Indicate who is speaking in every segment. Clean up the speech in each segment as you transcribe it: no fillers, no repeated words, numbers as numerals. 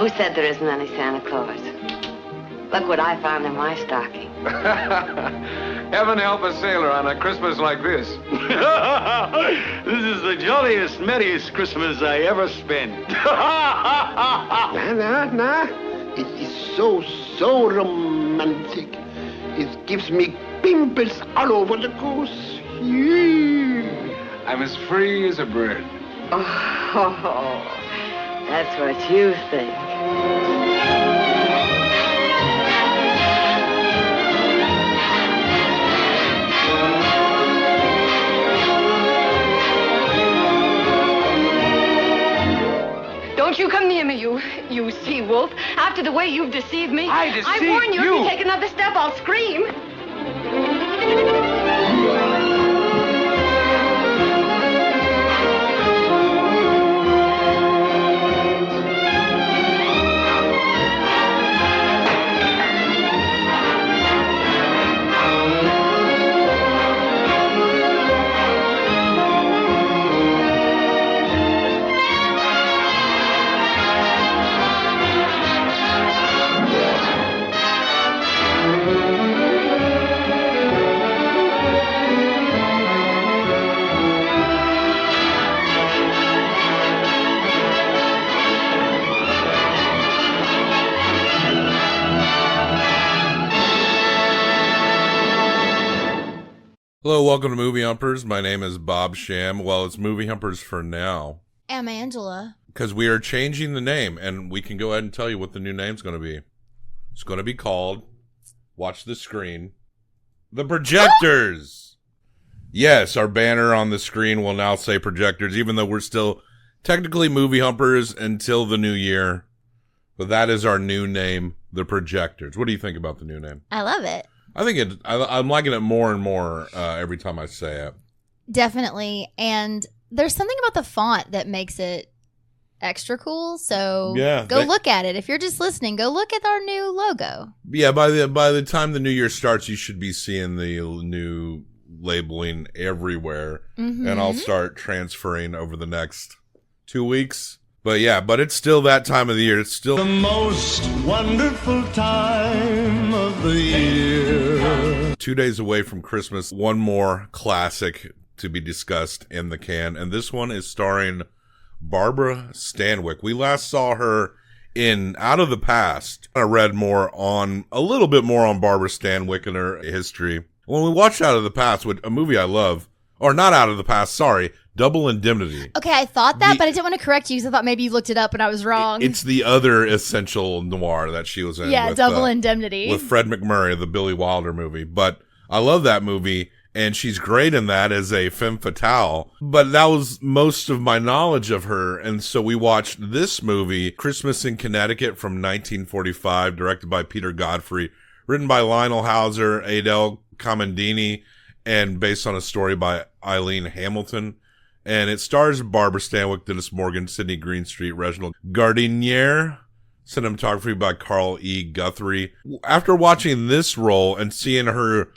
Speaker 1: Who said there isn't any Santa Claus? Look what I found in my stocking.
Speaker 2: Heaven help a sailor on a Christmas like this.
Speaker 3: This is the jolliest, merriest Christmas I ever spent.
Speaker 4: Nah. It is so romantic. It gives me pimples all over the goose. Yeah.
Speaker 2: I'm as free as a bird.
Speaker 1: Oh, that's what you think.
Speaker 5: Don't you come near me, you sea-wolf. After the way you've deceived me.
Speaker 2: I deceived
Speaker 5: I warn you,
Speaker 2: you.
Speaker 5: if you take another step, I'll scream.
Speaker 6: Hello, welcome to Movie Humpers. My name is Bob Sham. Well, it's Movie Humpers for now.
Speaker 7: I'm Angela.
Speaker 6: Because we are changing the name, and we can go ahead and tell you what the new name's going to be. It's going to be called, watch the screen, The Projectors. Yes, our banner on the screen will now say Projectors, even though we're still technically Movie Humpers until the new year. But that is our new name, The Projectors. What do you think about the new name?
Speaker 7: I love it.
Speaker 6: I think I'm liking it more and more every time I say it.
Speaker 7: Definitely. And there's something about the font that makes it extra cool. So go look at it. If you're just listening, go look at our new logo.
Speaker 6: Yeah, by the time the new year starts, you should be seeing the new labeling everywhere.
Speaker 7: Mm-hmm.
Speaker 6: And I'll start transferring over the next 2 weeks. But yeah, it's still that time of the year. It's still
Speaker 3: The most wonderful time of the year.
Speaker 6: 2 days away from Christmas. One more classic to be discussed in the can. And this one is starring Barbara Stanwyck. We last saw her in Out of the Past. I read a little bit more on Barbara Stanwyck and her history. When we watched Out of the Past, a movie I love, or not Out of the Past, sorry, Double Indemnity.
Speaker 7: Okay, I thought that, but I didn't want to correct you because I thought maybe you looked it up and I was wrong.
Speaker 6: It's the other essential noir that she was in.
Speaker 7: Yeah,
Speaker 6: with,
Speaker 7: Double Indemnity.
Speaker 6: With Fred McMurray, the Billy Wilder movie. But I love that movie, and she's great in that as a femme fatale. But that was most of my knowledge of her, and so we watched this movie, Christmas in Connecticut from 1945, directed by Peter Godfrey, written by Lionel Hauser, Adele Comandini, and based on a story by Eileen Hamilton. And it stars Barbara Stanwyck, Dennis Morgan, Sidney Greenstreet, Reginald Gardiner, cinematography by Carl E. Guthrie. After watching this role and seeing her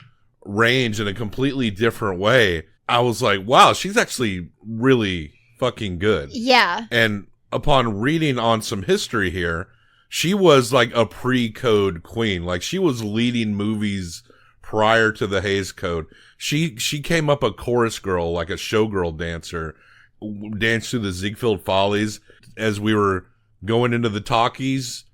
Speaker 6: range in a completely different way, I was like, wow, she's actually really fucking good.
Speaker 7: Yeah.
Speaker 6: And upon reading on some history here, she was like a pre-code queen. Like, she was leading movies prior to the Hays Code. She came up a chorus girl, like a showgirl dancer, danced through the Ziegfeld Follies as we were going into the talkies,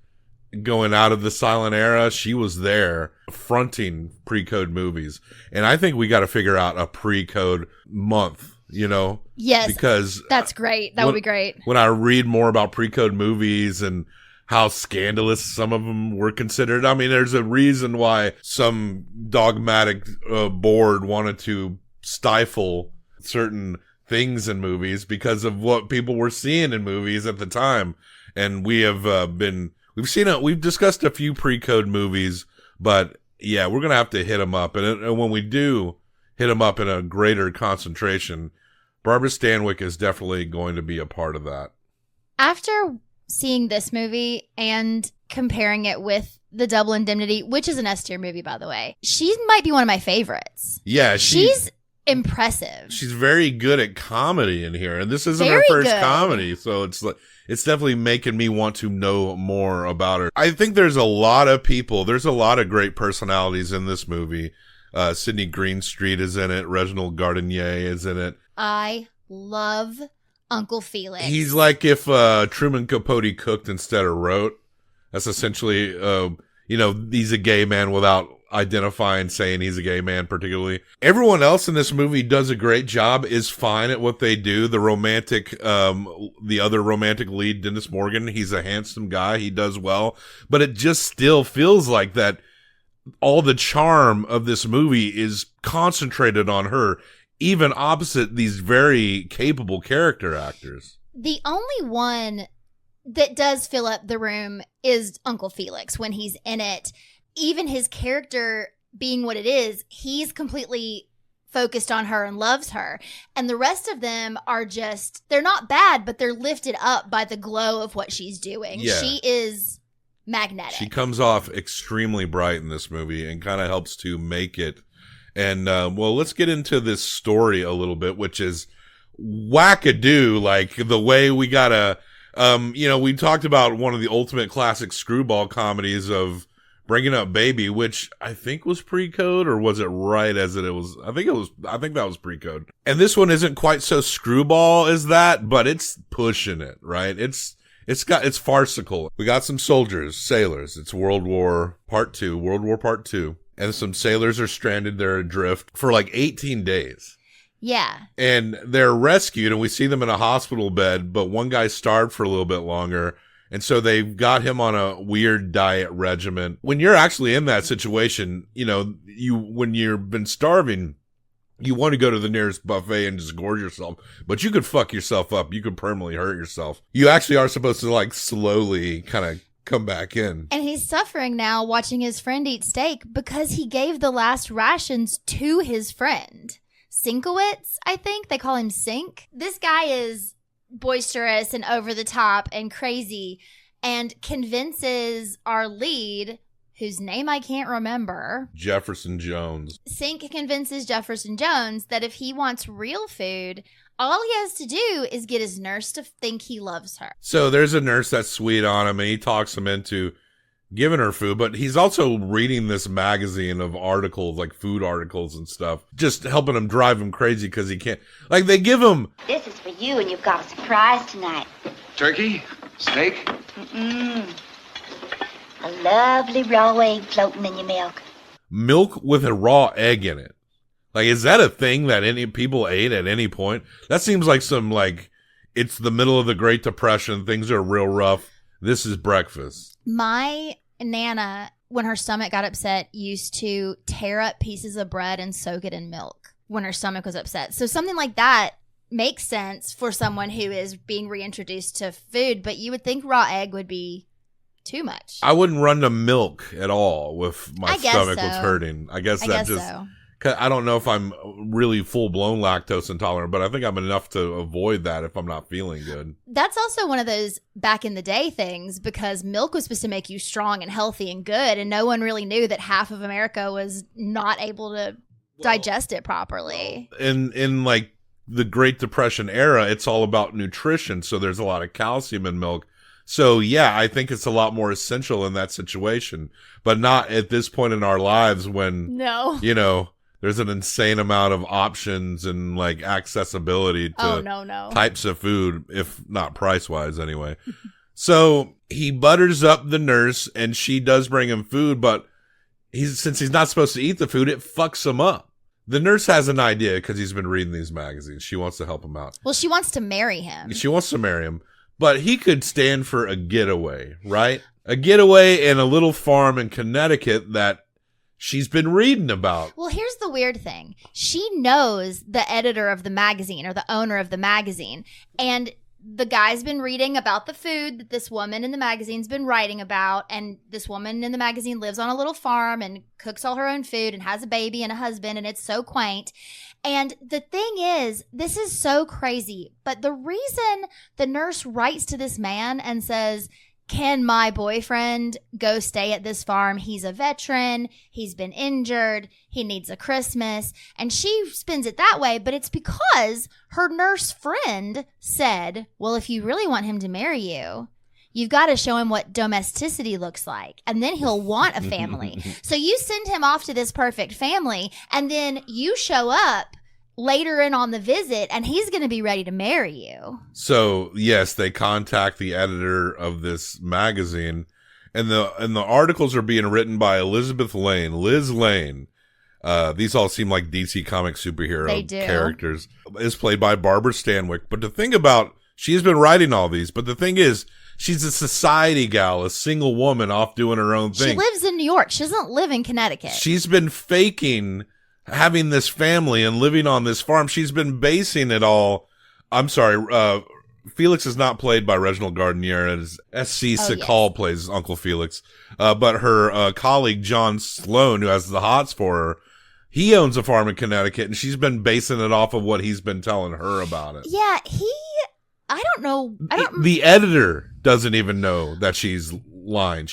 Speaker 6: going out of the silent era. She was there fronting pre-code movies. And I think we got to figure out a pre-code month, you know?
Speaker 7: Yes.
Speaker 6: Because
Speaker 7: that's great. That would be great.
Speaker 6: When I read more about pre-code movies and how scandalous some of them were considered. I mean, there's a reason why some dogmatic board wanted to stifle certain things in movies because of what people were seeing in movies at the time. And we have we've discussed a few pre-code movies, but yeah, we're going to have to hit them up. And when we do hit them up in a greater concentration, Barbara Stanwyck is definitely going to be a part of that.
Speaker 7: After seeing this movie and comparing it with the Double Indemnity, which is an S tier movie, by the way, she might be one of my favorites.
Speaker 6: Yeah,
Speaker 7: she's impressive.
Speaker 6: She's very good at comedy in here, and this isn't
Speaker 7: Very
Speaker 6: her first
Speaker 7: good.
Speaker 6: comedy, so it's definitely making me want to know more about her. I think there's a lot of great personalities in this movie. Sidney Greenstreet is in it. Reginald Gardiner is in it.
Speaker 7: I love Uncle Felix.
Speaker 6: He's like if Truman Capote cooked instead of wrote. That's essentially, he's a gay man without identifying, saying he's a gay man particularly. Everyone else in this movie does a great job, is fine at what they do. The other romantic lead, Dennis Morgan, he's a handsome guy. He does well. But it just still feels like that all the charm of this movie is concentrated on her, even opposite these very capable character actors.
Speaker 7: The only one that does fill up the room is Uncle Felix when he's in it. Even his character being what it is, he's completely focused on her and loves her. And the rest of them are just, they're not bad, but they're lifted up by the glow of what she's doing.
Speaker 6: Yeah.
Speaker 7: She is magnetic.
Speaker 6: She comes off extremely bright in this movie and kind of helps to make it. And, let's get into this story a little bit, which is wackadoo, like the way we gotta, we talked about one of the ultimate classic screwball comedies of Bringing Up Baby, which I think was pre-code, or was it right as it was? I think that was pre-code. And this one isn't quite so screwball as that, but it's pushing it, right? It's farcical. We got some soldiers, sailors. It's World War Part 2. And some sailors are stranded there adrift for like 18 days.
Speaker 7: Yeah.
Speaker 6: And they're rescued, and we see them in a hospital bed, but one guy starved for a little bit longer. And so they've got him on a weird diet regimen. When you're actually in that situation, when you've been starving, you want to go to the nearest buffet and just gorge yourself, but you could fuck yourself up. You could permanently hurt yourself. You actually are supposed to like slowly kind of come back in.
Speaker 7: And he's suffering now watching his friend eat steak because he gave the last rations to his friend. Sinkowitz, I think. They call him Sink. This guy is boisterous and over the top and crazy and convinces our lead, whose name I can't remember,
Speaker 6: Jefferson Jones.
Speaker 7: Sink convinces Jefferson Jones that if he wants real food, all he has to do is get his nurse to think he loves her.
Speaker 6: So there's a nurse that's sweet on him, and he talks him into giving her food, but he's also reading this magazine of articles, like food articles and stuff, just helping him drive him crazy because he can't. Like, they give him...
Speaker 8: This is for you, and you've got a surprise tonight.
Speaker 2: Turkey? Steak?
Speaker 8: Mm-mm. A lovely raw egg floating in your milk.
Speaker 6: Milk with a raw egg in it. Like, is that a thing that any people ate at any point? That seems like some, it's the middle of the Great Depression. Things are real rough. This is breakfast.
Speaker 7: My Nana, when her stomach got upset, used to tear up pieces of bread and soak it in milk when her stomach was upset. So something like that makes sense for someone who is being reintroduced to food, but you would think raw egg would be too much.
Speaker 6: I wouldn't run to milk at all if my stomach was hurting. I guess
Speaker 7: so.
Speaker 6: I don't know if I'm really full-blown lactose intolerant, but I think I'm enough to avoid that if I'm not feeling good.
Speaker 7: That's also one of those back in the day things, because milk was supposed to make you strong and healthy and good, and no one really knew that half of America was not able to digest it properly.
Speaker 6: In like the Great Depression era, it's all about nutrition, so there's a lot of calcium in milk. So, yeah, I think it's a lot more essential in that situation, but not at this point in our lives when, there's an insane amount of options and like accessibility to types of food, if not price-wise anyway. So he butters up the nurse, and she does bring him food, but since he's not supposed to eat the food, it fucks him up. The nurse has an idea because he's been reading these magazines. She wants to help him out.
Speaker 7: Well, she wants to marry him.
Speaker 6: But he could stand for a getaway, right? A getaway in a little farm in Connecticut that she's been reading about.
Speaker 7: Well, here's the weird thing. She knows the editor of the magazine or the owner of the magazine. And the guy's been reading about the food that this woman in the magazine's been writing about. And this woman in the magazine lives on a little farm and cooks all her own food and has a baby and a husband. And it's so quaint. And the thing is, this is so crazy. But the reason the nurse writes to this man and says, can my boyfriend go stay at this farm? He's a veteran. He's been injured. He needs a Christmas. And she spins it that way, but it's because her nurse friend said, well, if you really want him to marry you, you've got to show him what domesticity looks like, and then he'll want a family. So you send him off to this perfect family, and then you show up later in on the visit, and he's going to be ready to marry you. So,
Speaker 6: yes, they contact the editor of this magazine, and the articles are being written by Elizabeth Lane, Liz Lane. These all seem like DC comic superhero characters. Is played by Barbara Stanwyck. But the thing about, she's been writing all these, but the thing is, she's a society gal, a single woman off doing her own thing.
Speaker 7: She lives in New York. She doesn't live in Connecticut.
Speaker 6: She's been faking having this family and living on this farm. She's been basing it all. I'm sorry, Felix is not played by Reginald Gardiner, as S.Z. Sakall plays Uncle Felix. But her colleague, John Sloan, who has the hots for her, he owns a farm in Connecticut, and she's been basing it off of what he's been telling her about it.
Speaker 7: Yeah, I don't know.
Speaker 6: The editor doesn't even know that she's lying.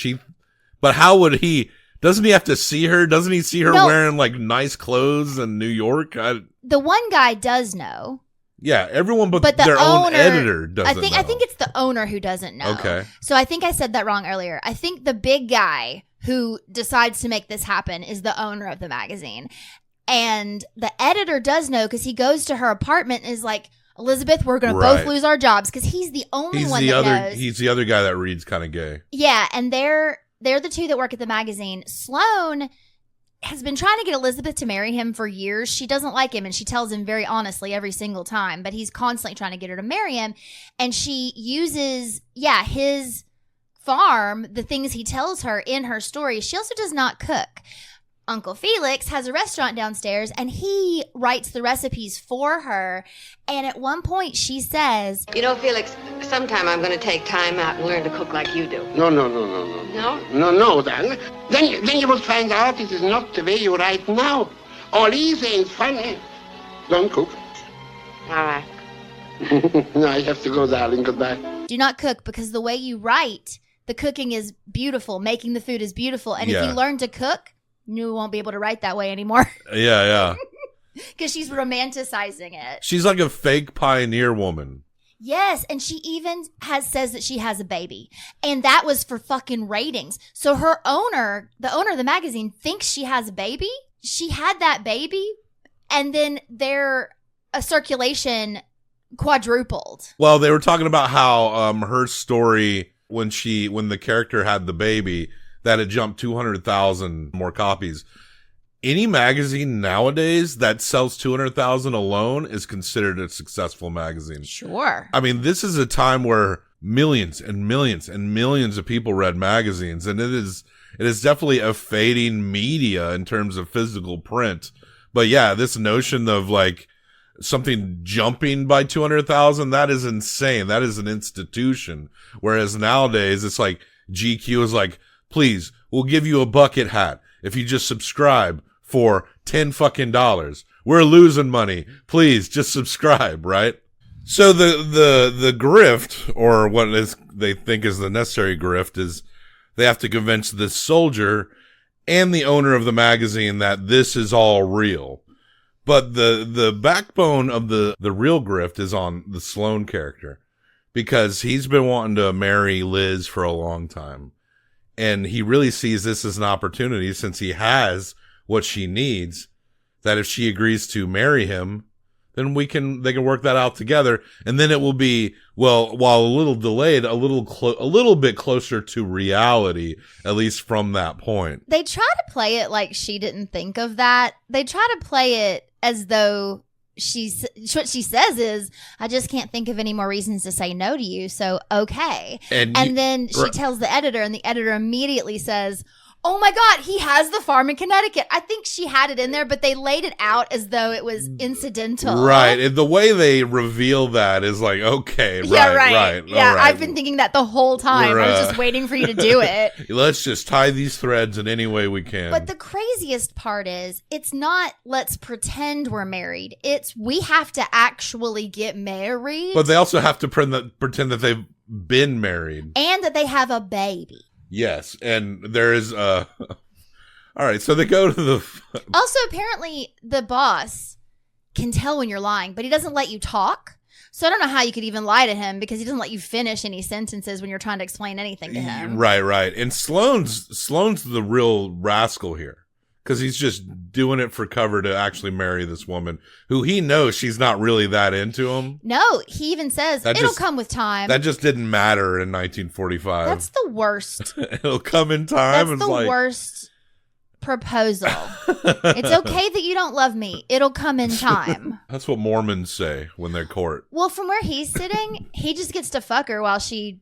Speaker 6: But how would he? Doesn't he have to see her? Doesn't he see her wearing like nice clothes in New York?
Speaker 7: The one guy does know.
Speaker 6: Yeah, everyone but their own editor doesn't know.
Speaker 7: I think it's the owner who doesn't know.
Speaker 6: Okay.
Speaker 7: So I think I said that wrong earlier. I think the big guy who decides to make this happen is the owner of the magazine. And the editor does know because he goes to her apartment and is like, Elizabeth, we're going to both lose our jobs, because he's the only one that knows.
Speaker 6: He's the other guy that reads kind of gay.
Speaker 7: Yeah, and they're the two that work at the magazine. Sloane has been trying to get Elizabeth to marry him for years. She doesn't like him, and she tells him very honestly every single time, but he's constantly trying to get her to marry him. And she uses, his farm, the things he tells her in her story. She also does not cook. Uncle Felix has a restaurant downstairs, and he writes the recipes for her. And at one point she says,
Speaker 1: You know, Felix, sometime I'm going to take time out and learn to cook like you do.
Speaker 4: No.
Speaker 1: No?
Speaker 4: Dan. Then you will find out it is not the way you write now. All easy and funny. Don't cook.
Speaker 1: All right.
Speaker 4: No, I have to go, darling. Goodbye.
Speaker 7: do not cook, because the way you write, the cooking is beautiful. Making the food is beautiful. And if you learn to cook, you won't be able to write that way anymore.
Speaker 6: Yeah.
Speaker 7: Because she's romanticizing it.
Speaker 6: She's like a fake pioneer woman.
Speaker 7: Yes, and she even says that she has a baby. And that was for fucking ratings. So her owner, the owner of the magazine, thinks she has a baby. She had that baby, and then their circulation quadrupled.
Speaker 6: Well, they were talking about how her story, when the character had the baby, that it jumped 200,000 more copies. Any magazine nowadays that sells 200,000 alone is considered a successful magazine.
Speaker 7: Sure.
Speaker 6: I mean, this is a time where millions and millions and millions of people read magazines, and it is definitely a fading media in terms of physical print. But yeah, this notion of like something jumping by 200,000, that is insane. That is an institution. Whereas nowadays it's like GQ is like, please, we'll give you a bucket hat if you just subscribe for $10 fucking. We're losing money. Please just subscribe, right? So the grift, or what they think is the necessary grift, is they have to convince this soldier and the owner of the magazine that this is all real. But the backbone of the real grift is on the Sloane character, because he's been wanting to marry Liz for a long time. And he really sees this as an opportunity, since he has what she needs, that if she agrees to marry him, then they can work that out together. And then it will be, well, while a little delayed, a little bit closer to reality, at least from that point.
Speaker 7: They try to play it like she didn't think of that. They try to play it as though what she says is, I just can't think of any more reasons to say no to you, so okay. And then she tells the editor, and the editor immediately says, oh my God, he has the farm in Connecticut. I think she had it in there, but they laid it out as though it was incidental.
Speaker 6: Right. And the way they reveal that is like, okay, right.
Speaker 7: Yeah, I've been thinking that the whole time. I was just waiting for you to do it.
Speaker 6: Let's just tie these threads in any way we can.
Speaker 7: But the craziest part is, it's not let's pretend we're married. It's we have to actually get married.
Speaker 6: But they also have to pretend that they've been married.
Speaker 7: And that they have a baby.
Speaker 6: Yes, and there is all right, so they go to the
Speaker 7: Also, apparently, the boss can tell when you're lying, but he doesn't let you talk. So I don't know how you could even lie to him because he doesn't let you finish any sentences when you're trying to explain anything to him.
Speaker 6: Right. And Sloane's the real rascal here because he's just doing it for cover to actually marry this woman who he knows she's not really that into him.
Speaker 7: No, he even says, it'll come with time.
Speaker 6: That just didn't matter in 1945.
Speaker 7: That's the worst.
Speaker 6: It'll come in time.
Speaker 7: That's the worst proposal. It's okay that you don't love me. It'll come in time.
Speaker 6: That's what Mormons say when they court.
Speaker 7: Well, from where he's sitting, he just gets to fuck her while she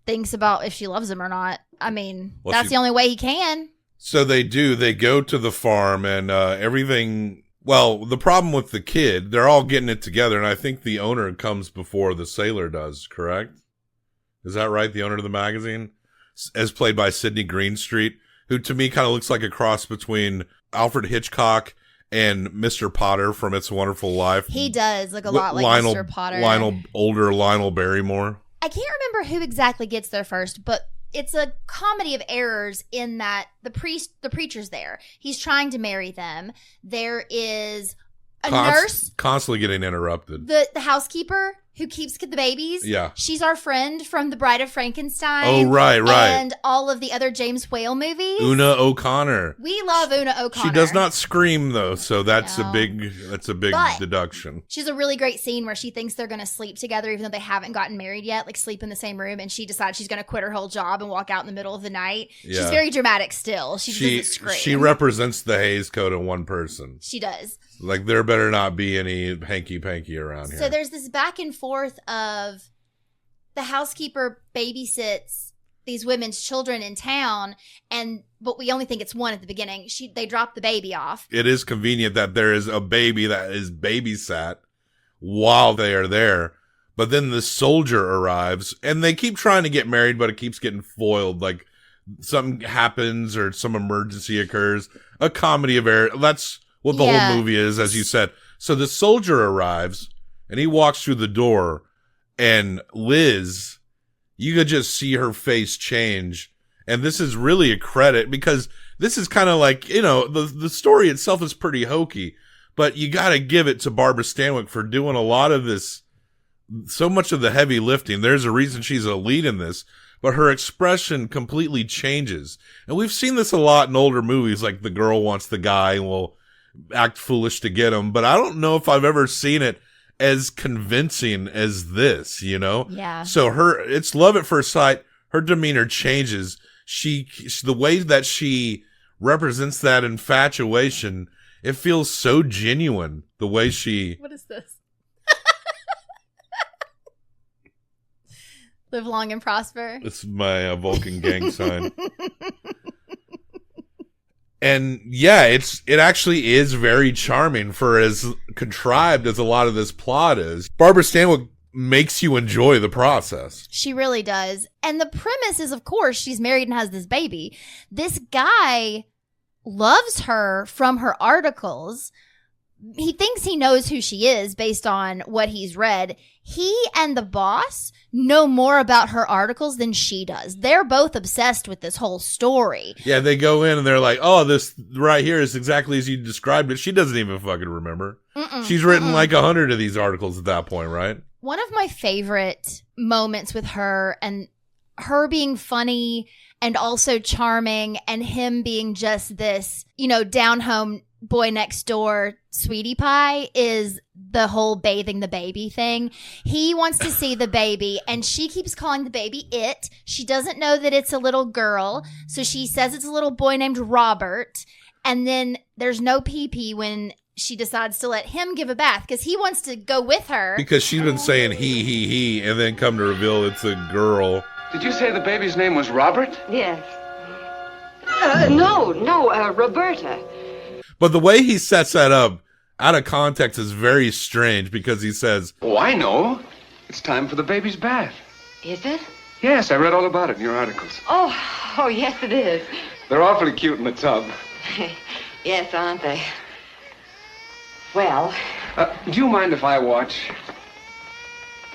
Speaker 7: thinks about if she loves him or not. I mean, that's the only way he can.
Speaker 6: So they go to the farm and everything. Well, the problem with the kid, they're all getting it together. And I think the owner comes before the sailor does, correct? Is that right? The owner of the magazine, as played by Sidney Greenstreet, who to me kind of looks like a cross between Alfred Hitchcock and Mr. Potter from It's a Wonderful Life.
Speaker 7: He does look a lot like Mr. Potter.
Speaker 6: Older Lionel Barrymore.
Speaker 7: I can't remember who exactly gets there first, but it's a comedy of errors in that the preacher's there. He's trying to marry them. There is a nurse.
Speaker 6: Constantly getting interrupted.
Speaker 7: The housekeeper who keeps the babies.
Speaker 6: Yeah.
Speaker 7: She's our friend from The Bride of Frankenstein.
Speaker 6: Oh, right.
Speaker 7: And all of the other James Whale movies.
Speaker 6: Una O'Connor.
Speaker 7: We love Una O'Connor.
Speaker 6: She does not scream, though, so that's a big deduction.
Speaker 7: She's a really great scene where she thinks they're going to sleep together even though they haven't gotten married yet, like sleep in the same room, and she decides she's going to quit her whole job and walk out in the middle of the night. Yeah. She's very dramatic still. She doesn't scream.
Speaker 6: She represents the Hays Code in one person.
Speaker 7: She does.
Speaker 6: Like, there better not be any hanky-panky around here.
Speaker 7: So there's this back and forth of the housekeeper babysits these women's children in town, but we only think it's one at the beginning. They drop the baby off.
Speaker 6: It is convenient that there is a baby that is babysat while they are there. But then the soldier arrives, and they keep trying to get married, but it keeps getting foiled. Like, something happens or some emergency occurs. A comedy of error. That's what the whole movie is, as you said. So the soldier arrives, and he walks through the door, and Liz, you could just see her face change. And this is really a credit, because this is kind of like, the story itself is pretty hokey, but you got to give it to Barbara Stanwyck for doing a lot of this, so much of the heavy lifting. There's a reason she's a lead in this. But her expression completely changes. And we've seen this a lot in older movies, like the girl wants the guy and will act foolish to get him. But I don't know if I've ever seen it as convincing as this,
Speaker 7: Yeah.
Speaker 6: So it's love at first sight. Her demeanor changes. The way that she represents that infatuation, it feels so genuine. The way she...
Speaker 7: What is this? Live long and prosper.
Speaker 6: It's my Vulcan gang sign. And yeah, it actually is very charming for as contrived as a lot of this plot is. Barbara Stanwyck makes you enjoy the process.
Speaker 7: She really does. And the premise is, of course, she's married and has this baby. This guy loves her from her articles. He thinks he knows who she is based on what he's read. He and the boss know more about her articles than she does. They're both obsessed with this whole story.
Speaker 6: Yeah, they go in and they're like, oh, this right here is exactly as you described it. She doesn't even fucking remember. She's written like 100 of these articles at that point, right?
Speaker 7: One of my favorite moments with her, and her being funny and also charming, and him being just this, down home boy next door sweetie pie, is the whole bathing the baby thing. He wants to see the baby, and she keeps calling the baby it. She doesn't know that it's a little girl, so she says it's a little boy named Robert. And then there's no pee-pee when she decides to let him give a bath, because he wants to go with her.
Speaker 6: Because she's been saying he, and then come to reveal it's a girl.
Speaker 2: Did you say the baby's name was Robert?
Speaker 1: Yes. No, Roberta.
Speaker 6: But the way he sets that up out of context is very strange, because he says,
Speaker 2: oh, I know. It's time for the baby's bath.
Speaker 1: Is it?
Speaker 2: Yes, I read all about it in your articles.
Speaker 1: Oh, yes, it is.
Speaker 2: They're awfully cute in the tub.
Speaker 1: Yes, aren't they? Well...
Speaker 2: do you mind if I watch?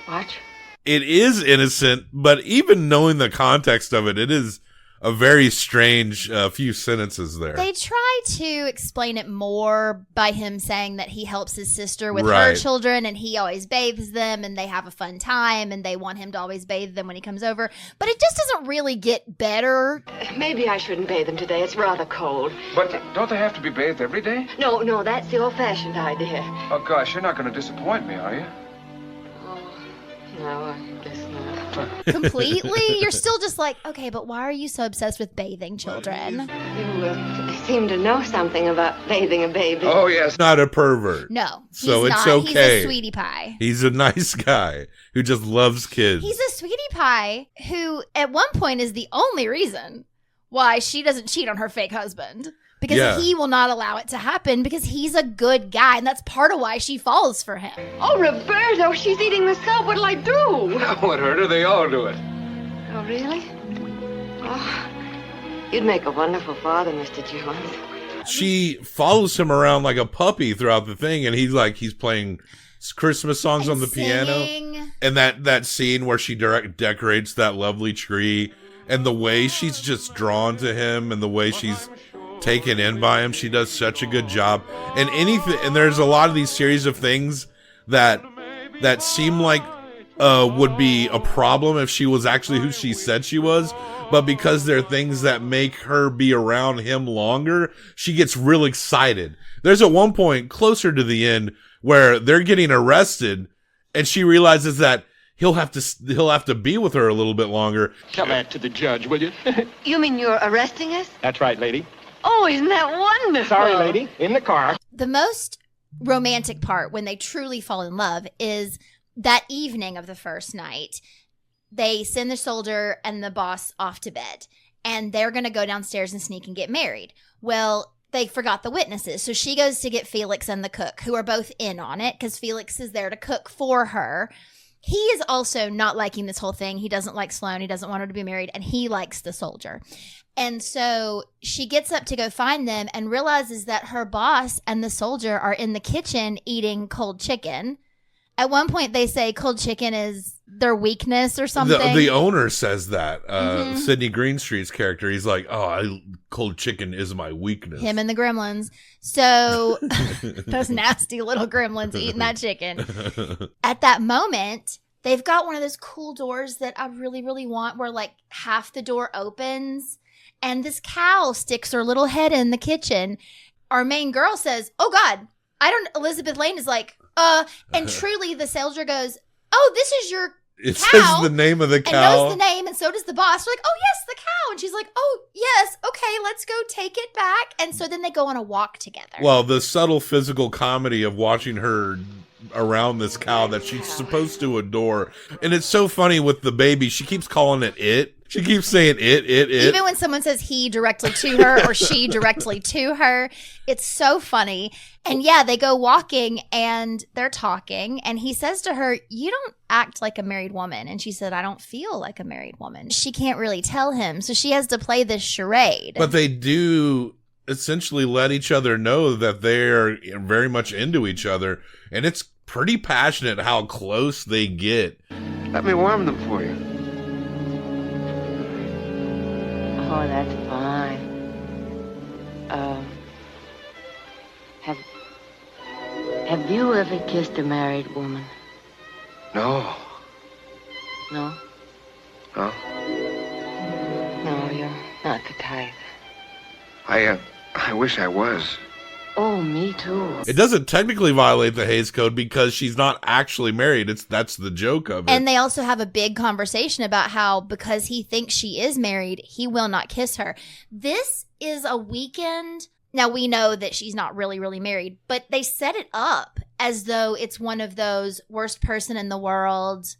Speaker 1: Watch?
Speaker 6: It is innocent, but even knowing the context of it, it is a very strange few sentences there.
Speaker 7: They try to explain it more by him saying that he helps his sister with her
Speaker 6: Right.
Speaker 7: children and he always bathes them and they have a fun time and they want him to always bathe them when he comes over. But it just doesn't really get better.
Speaker 1: Maybe I shouldn't bathe them today. It's rather cold.
Speaker 2: But don't they have to be bathed every day?
Speaker 1: No, that's the old-fashioned idea.
Speaker 2: Oh, gosh, you're not going to disappoint me, are you?
Speaker 1: No, I guess not.
Speaker 7: Completely? You're still just like, okay, but why are you so obsessed with bathing children?
Speaker 1: You seem to know something about bathing a baby.
Speaker 2: Oh, yes.
Speaker 6: Not a pervert.
Speaker 7: No, he's
Speaker 6: So it's
Speaker 7: not. He's
Speaker 6: okay.
Speaker 7: a sweetie pie.
Speaker 6: He's a nice guy who just loves kids.
Speaker 7: He's a sweetie pie who, at one point, is the only reason why she doesn't cheat on her fake husband. Because
Speaker 6: Yeah.
Speaker 7: he will not allow it to happen because he's a good guy. And that's part of why she falls for him.
Speaker 5: Oh, Roberto, she's eating the soap. What'll I do?
Speaker 2: What hurt her? They all do it.
Speaker 1: Oh, really? Oh, you'd make a wonderful father, Mr. Jones.
Speaker 6: She follows him around like a puppy throughout the thing, and he's playing Christmas songs on the piano. And that scene where she decorates that lovely tree, and the way she's just drawn to him, and the way she's taken in by him, she does such a good job. And there's a lot of these series of things that seem like would be a problem if she was actually who she said she was, but because they're things that make her be around him longer, she gets real excited. There's at one point closer to the end where they're getting arrested, and she realizes that he'll have to be with her a little bit longer.
Speaker 3: Tell that to the judge, will you?
Speaker 1: You mean you're arresting us?
Speaker 3: That's right, lady.
Speaker 1: Oh, isn't that wonderful?
Speaker 3: Sorry, lady. In the car.
Speaker 7: The most romantic part when they truly fall in love is that evening of the first night. They send the soldier and the boss off to bed, and they're going to go downstairs and sneak and get married. Well, they forgot the witnesses, so she goes to get Felix and the cook, who are both in on it because Felix is there to cook for her. He is also not liking this whole thing. He doesn't like Sloane. He doesn't want her to be married, and he likes the soldier. And so she gets up to go find them and realizes that her boss and the soldier are in the kitchen eating cold chicken. At one point, they say cold chicken is their weakness or something.
Speaker 6: The owner says that. Sidney Greenstreet's character, he's like, cold chicken is my weakness.
Speaker 7: Him and the gremlins. So those nasty little gremlins eating that chicken. At that moment, they've got one of those cool doors that I really, really want where like half the door opens and this cow sticks her little head in the kitchen. Our main girl says, oh God, Elizabeth Lane is like, and truly the soldier goes, oh, this is your
Speaker 6: It
Speaker 7: cow.
Speaker 6: says the name of the cow.
Speaker 7: And knows the name, and so does the boss. They're like, oh, yes, the cow. And she's like, oh, yes, okay, let's go take it back. And so then they go on a walk together.
Speaker 6: Well, the subtle physical comedy of watching her around this cow that she's supposed to adore. And it's so funny with the baby. She keeps calling it. She keeps saying it.
Speaker 7: Even when someone says he directly to her or she directly to her, it's so funny. And yeah, they go walking and they're talking. And he says to her, you don't act like a married woman. And she said, I don't feel like a married woman. She can't really tell him. So she has to play this charade.
Speaker 6: But they do essentially let each other know that they're very much into each other. And it's pretty passionate how close they get.
Speaker 2: Let me warm them for you.
Speaker 1: Oh, that's fine. Have you ever kissed a married woman?
Speaker 2: No.
Speaker 1: No?
Speaker 2: No?
Speaker 1: No, you're not the type.
Speaker 2: I wish I was.
Speaker 1: Oh, me too.
Speaker 6: It doesn't technically violate the Hays Code because she's not actually married. That's the joke of it.
Speaker 7: And they also have a big conversation about how because he thinks she is married, he will not kiss her. This is a weekend. Now, we know that she's not really, really married, but they set it up as though it's one of those worst person in the world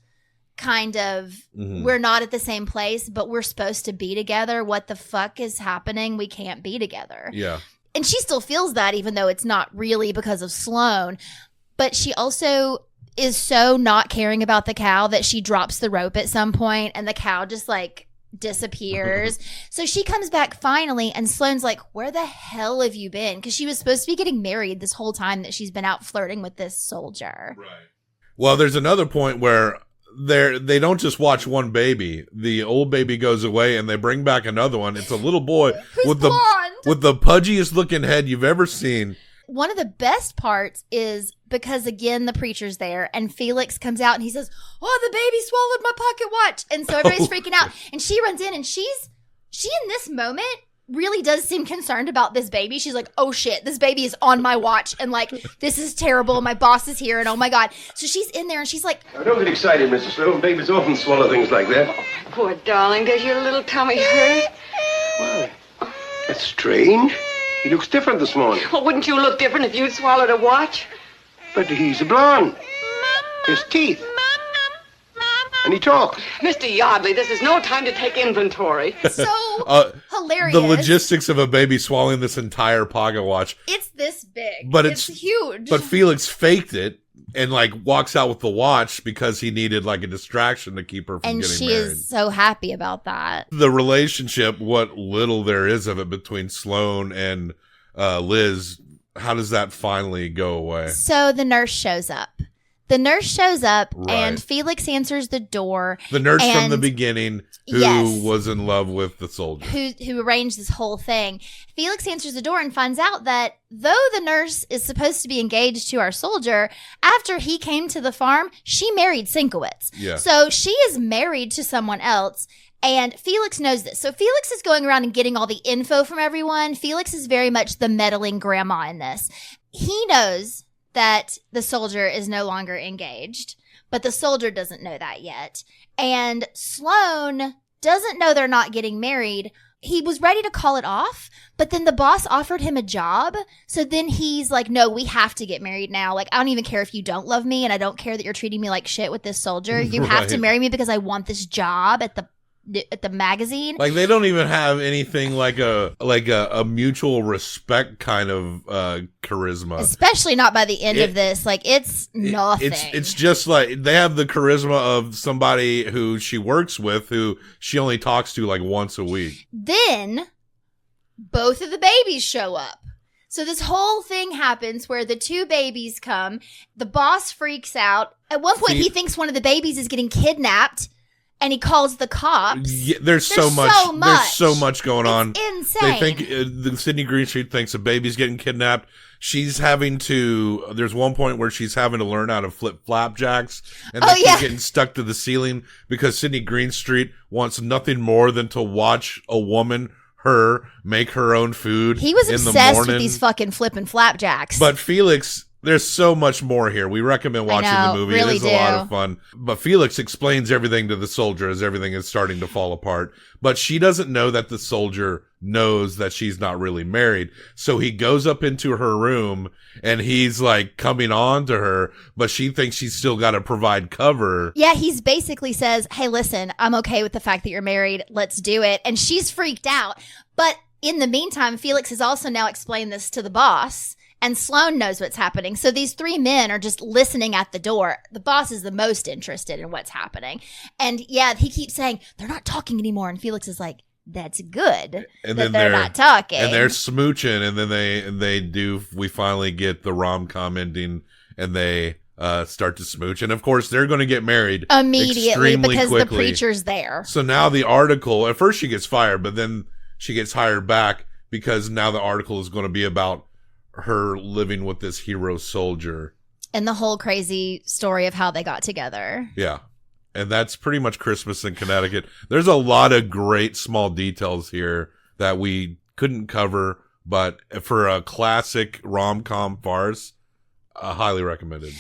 Speaker 7: kind of, we're not at the same place, but we're supposed to be together. What the fuck is happening? We can't be together.
Speaker 6: Yeah.
Speaker 7: And she still feels that even though it's not really because of Sloane. But she also is so not caring about the cow that she drops the rope at some point and the cow just like disappears. So she comes back finally and Sloane's like, where the hell have you been? Because she was supposed to be getting married this whole time that she's been out flirting with this soldier.
Speaker 6: Right. Well, there's another point where they don't just watch one baby. The old baby goes away and they bring back another one. It's a little boy with the pudgiest looking head you've ever seen.
Speaker 7: One of the best parts is because, again, the preacher's there and Felix comes out and he says, "Oh, the baby swallowed my pocket watch." And so everybody's freaking out. And she runs in and she in this moment really does seem concerned about this baby. She's like, "Oh shit, this baby is on my watch. And like, this is terrible. My boss is here. And oh my God." So she's in there and she's like,
Speaker 9: Now, don't get excited, Mrs. Sloan. Babies often swallow things like that.
Speaker 1: Poor darling, does your little tummy hurt?
Speaker 9: Well, that's strange. He looks different this morning.
Speaker 1: Well, wouldn't you look different if you'd swallowed a watch?
Speaker 9: But he's a blonde. His teeth. And he talks.
Speaker 1: Mr. Yardley, this is no time to take inventory.
Speaker 7: so hilarious.
Speaker 6: The logistics of a baby swallowing this entire pocket watch.
Speaker 7: It's this big.
Speaker 6: But
Speaker 7: it's huge.
Speaker 6: But Felix faked it and like walks out with the watch because he needed like a distraction to keep her from getting married.
Speaker 7: And she is so happy about that.
Speaker 6: The relationship, what little there is of it between Sloane and Liz, how does that finally go away?
Speaker 7: So the nurse shows up. And Felix answers the door.
Speaker 6: The nurse from the beginning who was in love with the soldier.
Speaker 7: Who arranged this whole thing. Felix answers the door and finds out that though the nurse is supposed to be engaged to our soldier, after he came to the farm, she married Sienkiewicz.
Speaker 6: Yeah.
Speaker 7: So she is married to someone else. And Felix knows this. So Felix is going around and getting all the info from everyone. Felix is very much the meddling grandma in this. He knows that the soldier is no longer engaged, but the soldier doesn't know that yet. And Sloane doesn't know they're not getting married. He was ready to call it off, but then the boss offered him a job. So then he's like, "No, we have to get married now. Like, I don't even care if you don't love me, and I don't care that you're treating me like shit with this soldier. You have to marry me because I want this job at the magazine."
Speaker 6: Like, they don't even have anything like a mutual respect kind of charisma,
Speaker 7: especially not by the end of this. Like, it's nothing.
Speaker 6: It's just like they have the charisma of somebody who she works with who she only talks to like once a week.
Speaker 7: Then both of the babies show up. So this whole thing happens where the two babies come. The boss freaks out. At one point, he thinks one of the babies is getting kidnapped. And he calls the cops.
Speaker 6: Yeah, there's so much. There's so much going on.
Speaker 7: Insane.
Speaker 6: They think Sidney Greenstreet thinks a baby's getting kidnapped. She's having to. There's one point where she's having to learn how to flip flapjacks, and then she's getting stuck to the ceiling because Sidney Greenstreet wants nothing more than to watch a woman, make her own food.
Speaker 7: He was obsessed with these fucking flipping flapjacks.
Speaker 6: But Felix. There's so much more here. We recommend watching the movie. Really, it is a lot of fun. But Felix explains everything to the soldier as everything is starting to fall apart. But she doesn't know that the soldier knows that she's not really married. So he goes up into her room and he's like coming on to her, but she thinks she's still got to provide cover.
Speaker 7: Yeah, he's basically says, "Hey, listen, I'm okay with the fact that you're married. Let's do it." And she's freaked out. But in the meantime, Felix has also now explained this to the boss. And Sloane knows what's happening. So these three men are just listening at the door. The boss is the most interested in what's happening. And yeah, he keeps saying, "They're not talking anymore." And Felix is like, "That's good
Speaker 6: and
Speaker 7: that they're not talking."
Speaker 6: And they're smooching. And then we finally get the rom-com ending and they start to smooch. And of course, they're going to get married
Speaker 7: immediately because
Speaker 6: quickly.
Speaker 7: The preacher's there.
Speaker 6: So now the article, at first she gets fired, but then she gets hired back because now the article is going to be about her living with this hero soldier
Speaker 7: and the whole crazy story of how they got together.
Speaker 6: Yeah. And that's pretty much Christmas in Connecticut. There's a lot of great small details here that we couldn't cover, but for a classic rom-com farce, highly recommended.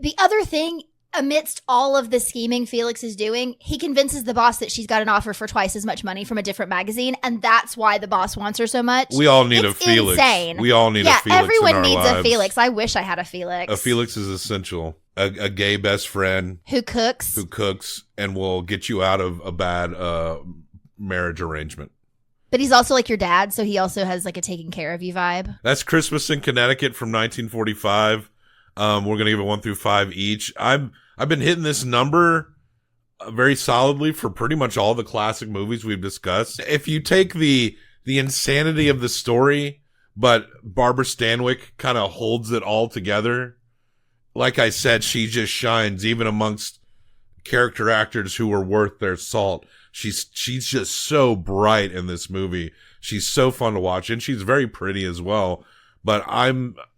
Speaker 7: The other thing, amidst all of the scheming Felix is doing, he convinces the boss that she's got an offer for twice as much money from a different magazine, and that's why the boss wants her so much.
Speaker 6: We all need a Felix.
Speaker 7: Insane.
Speaker 6: We all need a Felix.
Speaker 7: Everyone
Speaker 6: in our
Speaker 7: needs
Speaker 6: lives.
Speaker 7: a Felix. I wish I had a Felix.
Speaker 6: A Felix is essential. A gay best friend
Speaker 7: who cooks
Speaker 6: and will get you out of a bad marriage arrangement.
Speaker 7: But he's also like your dad, so he also has like a taking care of you vibe.
Speaker 6: That's Christmas in Connecticut from 1945. We're gonna give it 1 through 5 each. I've been hitting this number very solidly for pretty much all the classic movies we've discussed. If you take the insanity of the story, but Barbara Stanwyck kind of holds it all together. Like I said, she just shines even amongst character actors who were worth their salt. She's just so bright in this movie. She's so fun to watch, and she's very pretty as well. But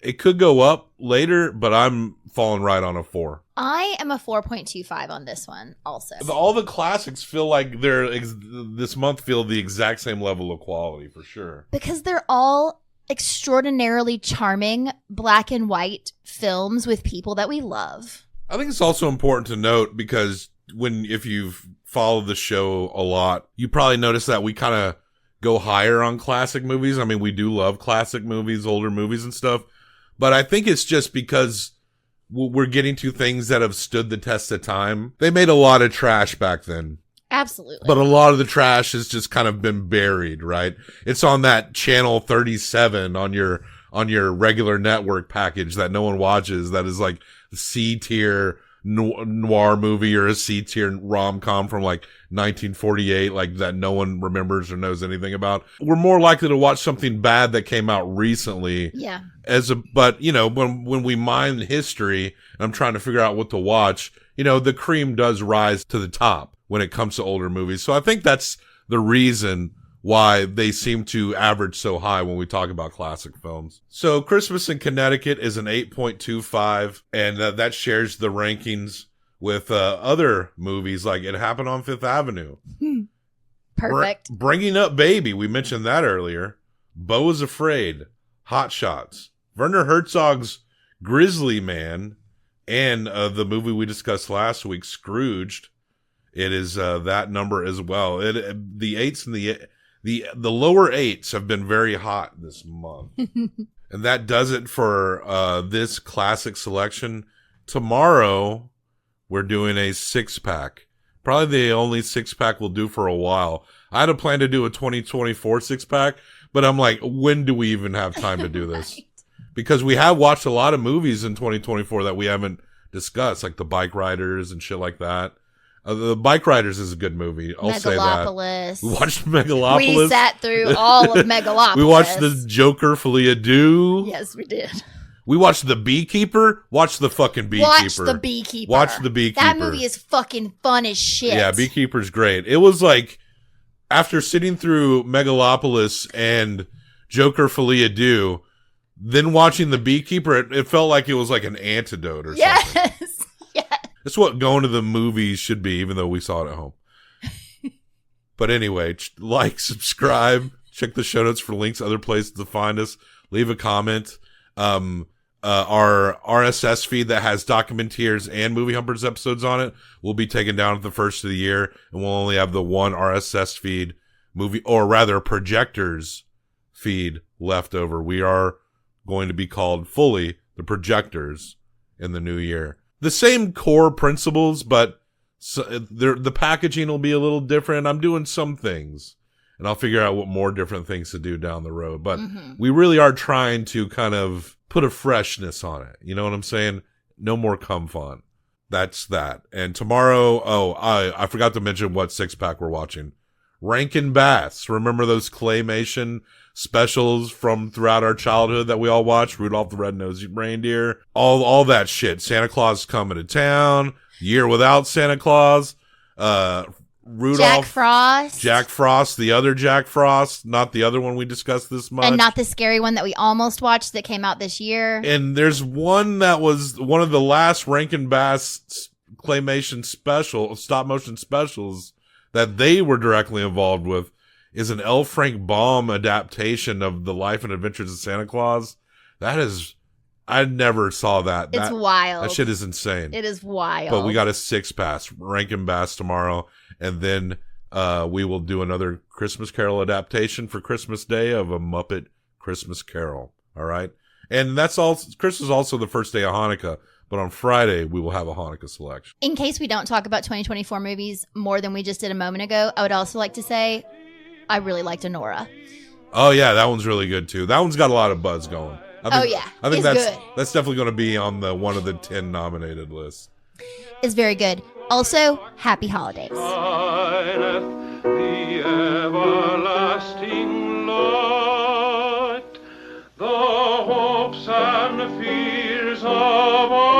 Speaker 6: it could go up later, but I'm falling right on a 4.
Speaker 7: I am a 4.25 on this one also.
Speaker 6: All the classics feel like this month feel the exact same level of quality for sure.
Speaker 7: Because they're all extraordinarily charming black and white films with people that we love.
Speaker 6: I think it's also important to note because if you've followed the show a lot, you probably notice that we kind of go higher on classic movies. I mean, we do love classic movies, older movies and stuff, but I think it's just because we're getting to things that have stood the test of time. They made a lot of trash back then.
Speaker 7: Absolutely.
Speaker 6: But a lot of the trash has just kind of been buried, right? It's on that channel 37 on your regular network package that no one watches. That is like the C tier noir movie or a C tier rom-com from like 1948, like that no one remembers or knows anything about. We're more likely to watch something bad that came out recently.
Speaker 7: Yeah.
Speaker 6: But you know, when we mine history and I'm trying to figure out what to watch, you know, the cream does rise to the top when it comes to older movies. So I think that's the reason why they seem to average so high when we talk about classic films. So Christmas in Connecticut is an 8.25, and that shares the rankings with other movies like It Happened on Fifth Avenue.
Speaker 7: Perfect.
Speaker 6: Bringing Up Baby, we mentioned that earlier. Beau is Afraid, Hot Shots, Werner Herzog's Grizzly Man, and the movie we discussed last week, Scrooged. It is that number as well. The 8s and the lower 8s have been very hot this month. And that does it for this classic selection. Tomorrow, we're doing a 6-pack. Probably the only 6-pack we'll do for a while. I had a plan to do a 2024 6-pack, but I'm like, when do we even have time to do this? Right. Because we have watched a lot of movies in 2024 that we haven't discussed, like The Bike Riders and shit like that. The Bike Riders is a good movie. I'll say that. We watched Megalopolis.
Speaker 7: We sat through all of Megalopolis.
Speaker 6: We watched the Joker, Folia Do.
Speaker 7: Yes, we did.
Speaker 6: We watched The Beekeeper. Watch the fucking Beekeeper.
Speaker 7: Watch The Beekeeper.
Speaker 6: Watch The Beekeeper.
Speaker 7: That movie is fucking fun as shit.
Speaker 6: Yeah, Beekeeper's great. It was like, after sitting through Megalopolis and Joker, Folia Do, then watching The Beekeeper, it felt like it was like an antidote or something.
Speaker 7: Yes.
Speaker 6: That's what going to the movies should be, even though we saw it at home. But anyway, like, subscribe, check the show notes for links, other places to find us, leave a comment. Our RSS feed that has Documenteers and Movie Humpers episodes on it will be taken down at the first of the year, and we'll only have the one RSS feed Projectors feed left over. We are going to be called fully the Projectors in the new year. The same core principles, but the packaging will be a little different. I'm doing some things, and I'll figure out what more different things to do down the road. But we really are trying to kind of put a freshness on it. You know what I'm saying? No more cum font. That's that. And tomorrow, I forgot to mention what 6-pack we're watching. Rankin Bass. Remember those claymation specials from throughout our childhood that we all watched? Rudolph the Red-Nosed Reindeer. All that shit. Santa Claus is Coming to Town. Year Without Santa Claus. Rudolph. Jack Frost. The other Jack Frost. Not the other one we discussed this month.
Speaker 7: And not the scary one that we almost watched that came out this year.
Speaker 6: And there's one that was one of the last Rankin Bass claymation stop motion specials that they were directly involved with, is an L. Frank Baum adaptation of The Life and Adventures of Santa Claus. I never saw that.
Speaker 7: It's wild.
Speaker 6: That shit is insane.
Speaker 7: It is wild.
Speaker 6: But we got a 6-pack, Rankin Bass tomorrow, and then we will do another Christmas Carol adaptation for Christmas Day of A Muppet Christmas Carol. All right? And that's all. Christmas is also the first day of Hanukkah. But on Friday, we will have a Hanukkah selection.
Speaker 7: In case we don't talk about 2024 movies more than we just did a moment ago, I would also like to say I really liked Anora.
Speaker 6: Oh, yeah, that one's really good, too. That one's got a lot of buzz going. I think that's definitely going to be on one of the 10 nominated lists.
Speaker 7: It's very good. Also, happy holidays.
Speaker 10: The everlasting light, the hopes and fears of all.